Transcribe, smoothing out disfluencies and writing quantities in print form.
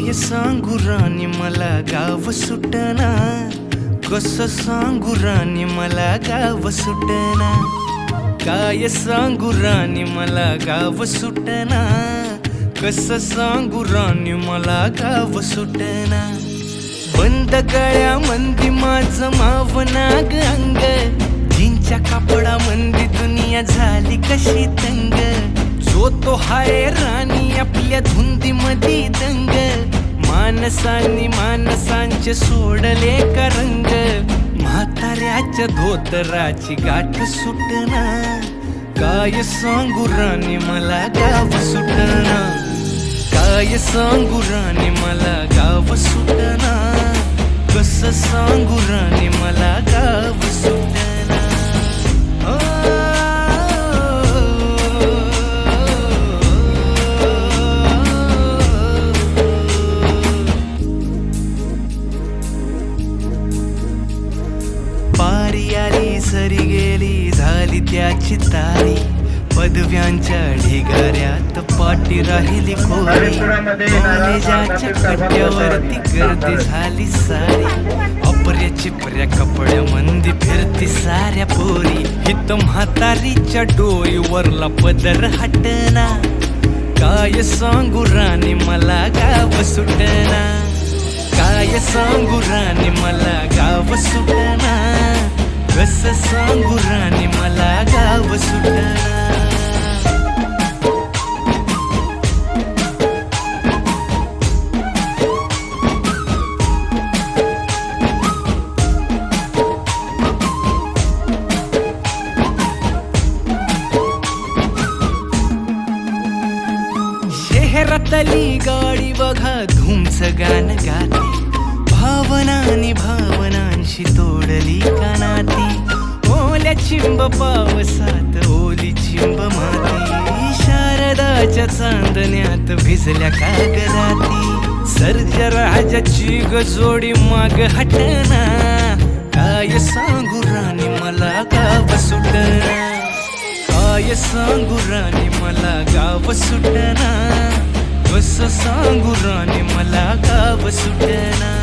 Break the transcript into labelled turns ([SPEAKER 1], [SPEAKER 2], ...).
[SPEAKER 1] काय सांगू राणी मला गाव सुटना, कसं सांगू राणी मला गाव सुटना, काय सांगू राणी मला गाव सुटना, कसं सांगू राणी मला गाव सुटना। बंद गळ्यामंदी माझं मावनाग अंग, जीनच्या कापडामंदी दुनिया झाली कशी तंग, जो तो हाय राणी आपल्या धुंदीमधी दंग, माणसांनी माणसांचे सोडले का रंग, म्हाताऱ्याच्या धोतराची गाठ सुटना, काय सांगू राणी मला गाव सुटना, काय सांगू राणी मला गाव सुटना, कसं सांगू राणी मला गाव सुटना। पारी आली सरी गेली झाली त्याची तारी, पदव्यांच्या ढिगाऱ्यात पाठी राहिली कोरी, कॉलेजाच्या कट्ट्यावरती गर्दी झाली सारी, अपर्या चिपऱ्या कपड्यामंदी फिरती साऱ्या पोरी, हित म्हातारीच्या डोईवरला पदर हटना, काय सांगू राणी मला गाव सुटना, काय सांगू राणी मला गाव सुटना, कसं सांगू राणी मला गाव सुटना। शहरातली गाडी बघा धूमचं गाणं गाते, भावनांनी भावनांशी तोडली कानाती, ओल्या चिंब पावसात ओली चिंब माती, शारदाच्या चांदण्यात भिजल्या कागदाती, सर्जराजाची गजोडी माग हटना, काय सांगू राणी मला गाव सुटना, काय सांगू राणी मला गाव सुटना, कसं सांगू राणी मला गाव सुटना।